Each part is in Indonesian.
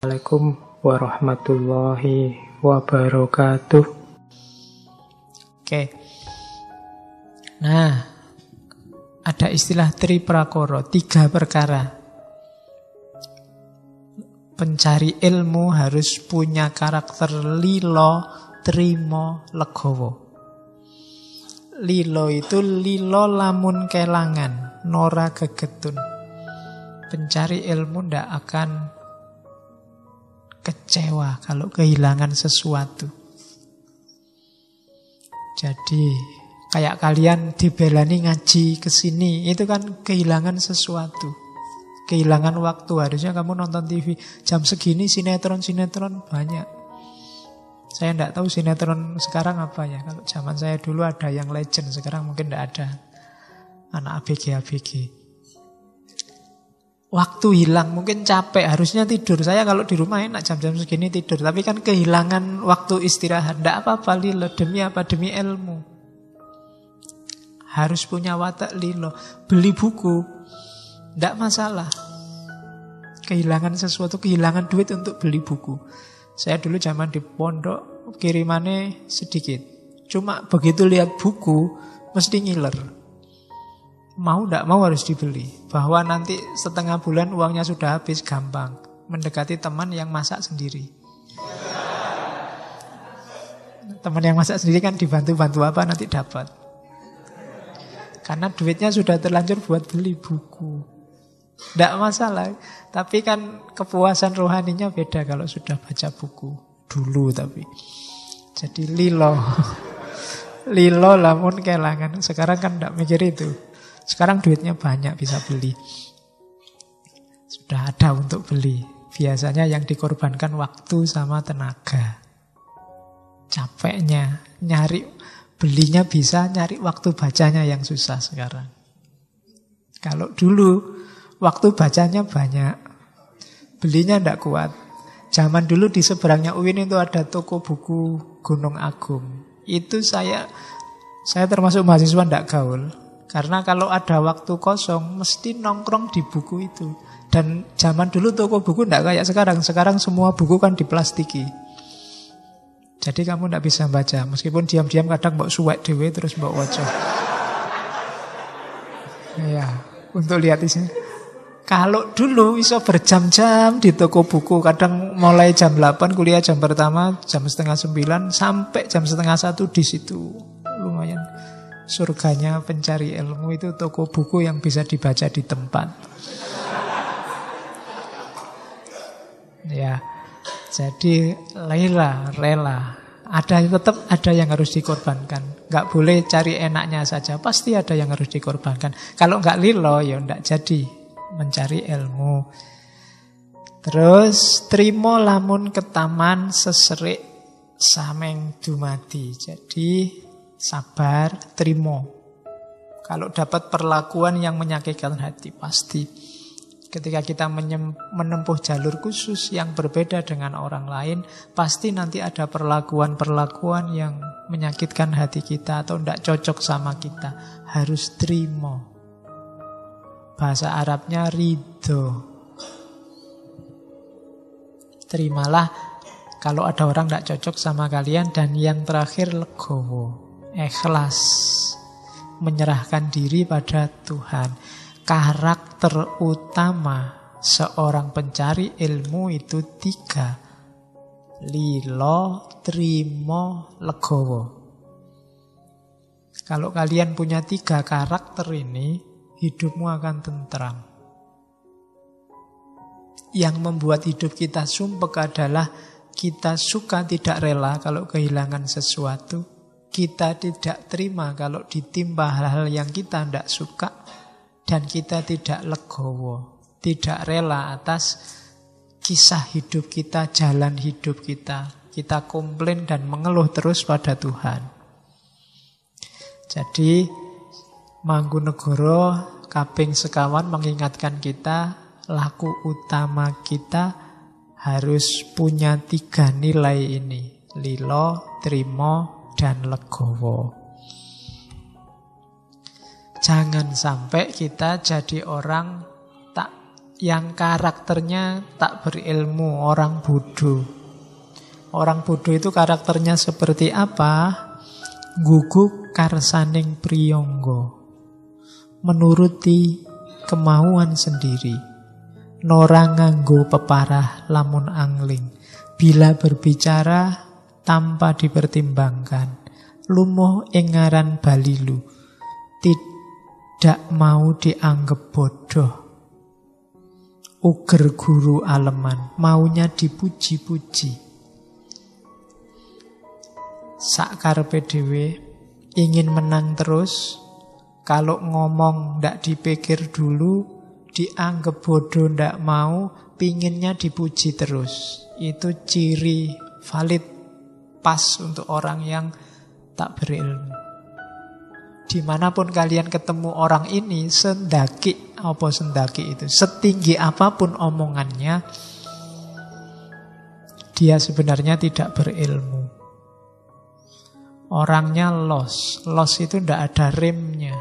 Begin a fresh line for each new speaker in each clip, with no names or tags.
Assalamualaikum warahmatullahi wabarakatuh.
Oke. Nah, ada istilah triprakara, 3 perkara. Pencari ilmu harus punya karakter lilo, trimo, legowo. Lilo itu lilo lamun kelangan, nora gegetun. Pencari ilmu ndak akan kecewa kalau kehilangan sesuatu. Jadi kayak kalian dibelani ngaji ke sini, itu kan kehilangan sesuatu. Kehilangan waktu, harusnya kamu nonton TV jam segini sinetron banyak. Saya tidak tahu sinetron sekarang apa ya. Kalau zaman saya dulu ada yang legend, sekarang mungkin tidak ada. Anak ABG. Waktu hilang, mungkin capek, harusnya tidur. Saya kalau di rumah enak jam-jam segini tidur. Tapi kan kehilangan waktu istirahat. Tidak apa-apa lilo, demi apa? Demi ilmu. Harus punya watak lilo. Beli buku, tidak masalah. Kehilangan sesuatu, kehilangan duit untuk beli buku. Saya dulu zaman di pondok, kirimannya sedikit. Cuma begitu lihat buku, mesti ngiler. Mau tidak mau harus dibeli. Bahwa nanti setengah bulan uangnya sudah habis, gampang. Mendekati teman yang masak sendiri. Teman yang masak sendiri kan dibantu-bantu apa nanti dapat. Karena duitnya sudah terlanjur buat beli buku. Tidak masalah. Tapi kan kepuasan rohaninya beda kalau sudah baca buku. Dulu tapi. Jadi lilo. Lilo lamun kelangan. Sekarang kan tidak mikir itu. Sekarang duitnya banyak bisa beli. Sudah ada untuk beli. Biasanya yang dikorbankan waktu sama tenaga. Capeknya nyari, belinya bisa, nyari waktu bacanya yang susah sekarang. Kalau dulu waktu bacanya banyak, belinya tidak kuat. Zaman dulu di seberangnya UIN itu ada toko buku Gunung Agung. Itu saya termasuk mahasiswa tidak gaul. Karena kalau ada waktu kosong, mesti nongkrong di buku itu. Dan zaman dulu toko buku tidak kayak sekarang. Sekarang semua buku kan diplastiki. Jadi kamu tidak bisa baca. Meskipun diam-diam kadang mbok suwek dhewe terus mbok waca. Ya, untuk lihat isinya. Kalau dulu bisa berjam-jam di toko buku. Kadang mulai jam 8 kuliah jam pertama, jam setengah 9 sampai jam setengah 1 di situ. Lumayan. Surganya pencari ilmu itu toko buku yang bisa dibaca di tempat. Ya, jadi rela. Tetap ada yang harus dikorbankan. Gak boleh cari enaknya saja. Pasti ada yang harus dikorbankan. Kalau gak lilo, ya gak jadi mencari ilmu. Terus trimo lamun ketaman seserik sameng dumadi. Jadi sabar, trimo. Kalau dapat perlakuan yang menyakitkan hati, pasti. Ketika kita menempuh jalur khusus yang berbeda dengan orang lain, pasti nanti ada perlakuan-perlakuan yang menyakitkan hati kita atau tidak cocok sama kita. Harus trimo. Bahasa Arabnya ridho. Terimalah kalau ada orang tidak cocok sama kalian. Dan yang terakhir legowo. Ikhlas, menyerahkan diri pada Tuhan. Karakter utama seorang pencari ilmu itu 3. Lilo, trimo, legowo. Kalau kalian punya 3 karakter ini, hidupmu akan tentram. Yang membuat hidup kita sumpek adalah kita suka tidak rela kalau kehilangan sesuatu. Kita tidak terima kalau ditimpa hal-hal yang kita tidak suka. Dan kita tidak legowo, tidak rela atas kisah hidup kita, jalan hidup kita. Kita komplain dan mengeluh terus pada Tuhan. Jadi Mangkunegara kaping sekawan mengingatkan kita, laku utama kita harus punya 3 nilai ini. Lilo, trimo, dan legowo. Jangan sampai kita jadi orang tak yang karakternya tak berilmu, orang bodoh. Orang bodoh itu karakternya seperti apa? Guguk karsaning priyangga, menuruti kemauan sendiri. Nora nganggo peparah lamun angling, bila berbicara tanpa dipertimbangkan. Lumuh ing ngaran balilu, tidak mau dianggap bodoh. Uger guru aleman, maunya dipuji-puji. Sakarepe dhewe, ingin menang terus. Kalau ngomong ndak dipikir dulu, dianggap bodoh ndak mau, pinginnya dipuji terus. Itu ciri valid, pas untuk orang yang tak berilmu. Dimanapun kalian ketemu orang ini, sendaki itu, setinggi apapun omongannya, dia sebenarnya tidak berilmu. Orangnya los itu ndak ada remnya.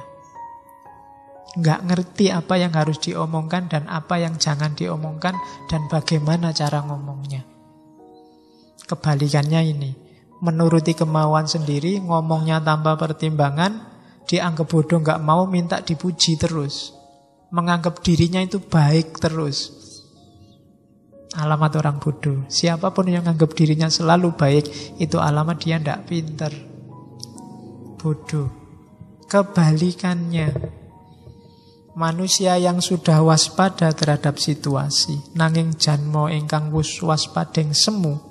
Nggak ngerti apa yang harus diomongkan dan apa yang jangan diomongkan dan bagaimana cara ngomongnya. Kebalikannya ini, menuruti kemauan sendiri, ngomongnya tanpa pertimbangan, dianggap bodoh, nggak mau, minta dipuji terus. Menganggap dirinya itu baik terus. Alamat orang bodoh. Siapapun yang menganggap dirinya selalu baik, itu alamat dia ndak pinter. Bodoh. Kebalikannya, manusia yang sudah waspada terhadap situasi, nanging janmo ingkang wus waspadeng semu,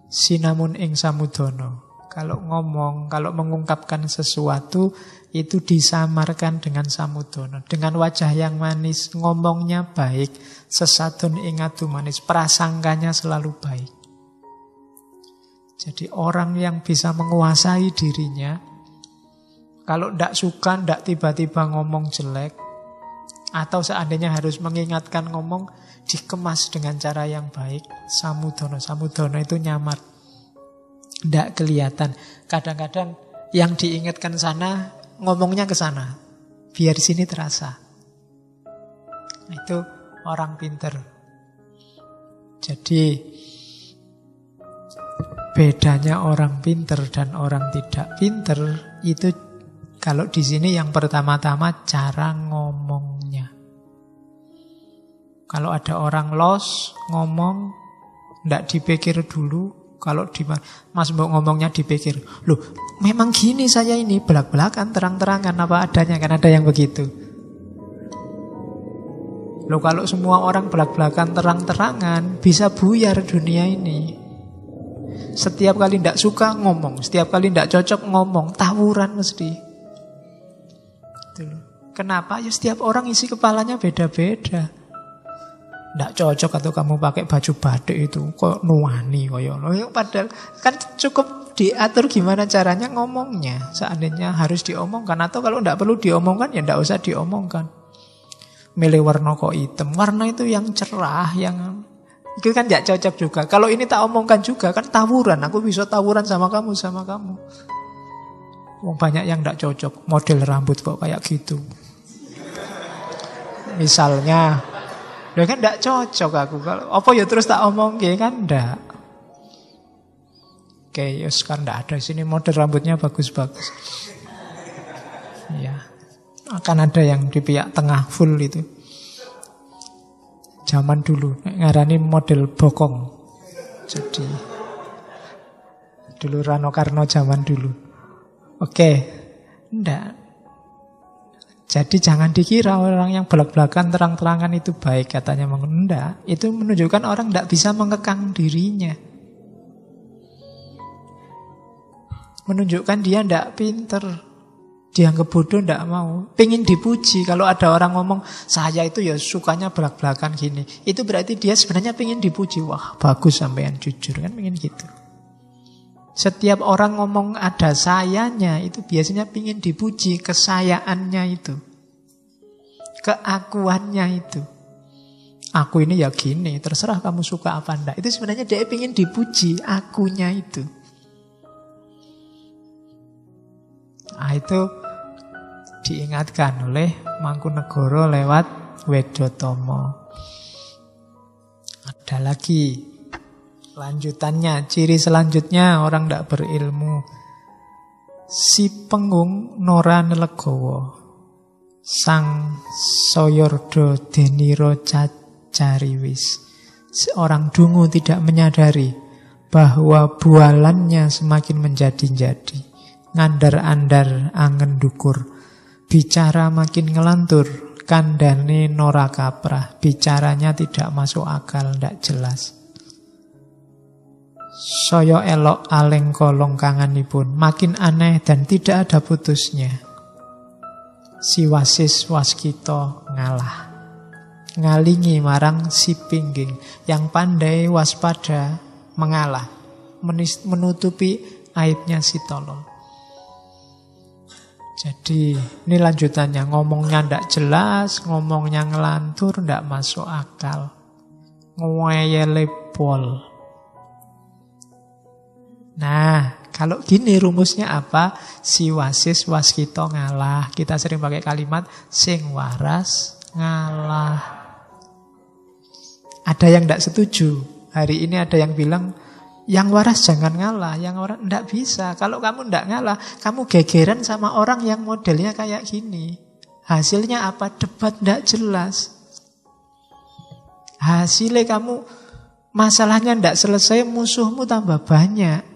sinamun ing samudono. Kalau ngomong, kalau mengungkapkan sesuatu, itu disamarkan dengan samudono, dengan wajah yang manis, ngomongnya baik, sesadun ing adu manis, prasangkanya selalu baik. Jadi orang yang bisa menguasai dirinya, kalau ndak suka, ndak tiba-tiba ngomong jelek, atau seandainya harus mengingatkan ngomong, dikemas dengan cara yang baik. Samudono itu nyamar, ndak kelihatan. Kadang-kadang yang diingatkan sana, ngomongnya ke sana, biar di sini terasa. Itu orang pinter. Jadi bedanya orang pinter dan orang tidak pinter itu, kalau di sini yang pertama-tama cara ngomongnya. Kalau ada orang los ngomong ndak dipikir dulu, kalau di Mas Mbok ngomongnya dipikir, loh memang gini saya ini, belak-belakan, terang-terangan apa adanya, kan ada yang begitu. Loh kalau semua orang belak-belakan, terang-terangan, bisa buyar dunia ini. Setiap kali ndak suka ngomong, setiap kali ndak cocok ngomong, tawuran mesti. Kenapa? Ya setiap orang isi kepalanya beda-beda. Nggak cocok atau kamu pakai baju batik itu kok nuani koyo. Padahal kan cukup diatur gimana caranya ngomongnya. Seandainya harus diomongkan, atau kalau nggak perlu diomongkan ya nggak usah diomongkan. Milih warna kok hitam, warna itu yang cerah, yang itu kan nggak cocok juga. Kalau ini tak omongkan juga kan tawuran. Aku bisa tawuran sama kamu. Banyak yang nggak cocok, model rambut kok kayak gitu. Misalnya, ya kan ndak cocok aku. Kalau apa ya terus tak omong kan ndak. Oke, ya sekarang ndak ada sini model rambutnya bagus-bagus. Ya. Akan ada yang di pihak tengah full itu. Zaman dulu ngarani model bokong. Jadi dulu Rano Karno zaman dulu. Oke. Ndak. Jadi jangan dikira orang yang belak-belakan terang-terangan itu baik, katanya mengendak. Itu menunjukkan orang tidak bisa mengekang dirinya. Menunjukkan dia tidak pinter. Dianggap bodoh tidak mau. Pengen dipuji. Kalau ada orang ngomong, saya itu ya sukanya belak-belakan gini. Itu berarti dia sebenarnya pengen dipuji. Wah bagus sampean jujur, kan pengen gitu. Setiap orang ngomong ada sayanya, itu biasanya ingin dipuji, kesayaannya itu, keakuannya itu. Aku ini ya gini, terserah kamu suka apa enggak. Itu sebenarnya dia ingin dipuji, akunya itu. Nah itu diingatkan oleh Mangkunegoro lewat Wedotomo. Ada lagi lanjutannya, ciri selanjutnya orang tidak berilmu. Si Pengung Nora Nelegowo, Sang Soyordo Deniro Cacariwis. Seorang dungu tidak menyadari bahwa bualannya semakin menjadi-jadi. Ngandar-andar angen dukur, bicara makin ngelantur, kandane Nora Kaprah. Bicaranya tidak masuk akal, tidak jelas. Soyo elok aleng kolong kanganipun, makin aneh dan tidak ada putusnya. Si Wasis Waskito ngalah, ngalingi marang si Pingging, yang pandai waspada mengalah, menutupi aibnya si tolol. Jadi ini lanjutannya, ngomongnya ndak jelas, ngomongnya ngelantur, ndak masuk akal, ngeyele pol. Nah, kalau gini rumusnya apa? Si Wasis Waskito ngalah. Kita sering pakai kalimat sing waras ngalah. Ada yang tidak setuju. Hari ini ada yang bilang yang waras jangan ngalah, yang waras tidak bisa. Kalau kamu tidak ngalah, kamu gegeran sama orang yang modelnya kayak gini. Hasilnya apa? Debat tidak jelas. Hasilnya kamu masalahnya tidak selesai, musuhmu tambah banyak.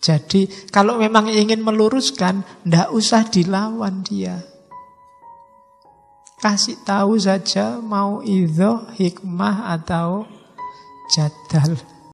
Jadi kalau memang ingin meluruskan, tidak usah dilawan dia. Kasih tahu saja mau idhoh, hikmah atau jadal.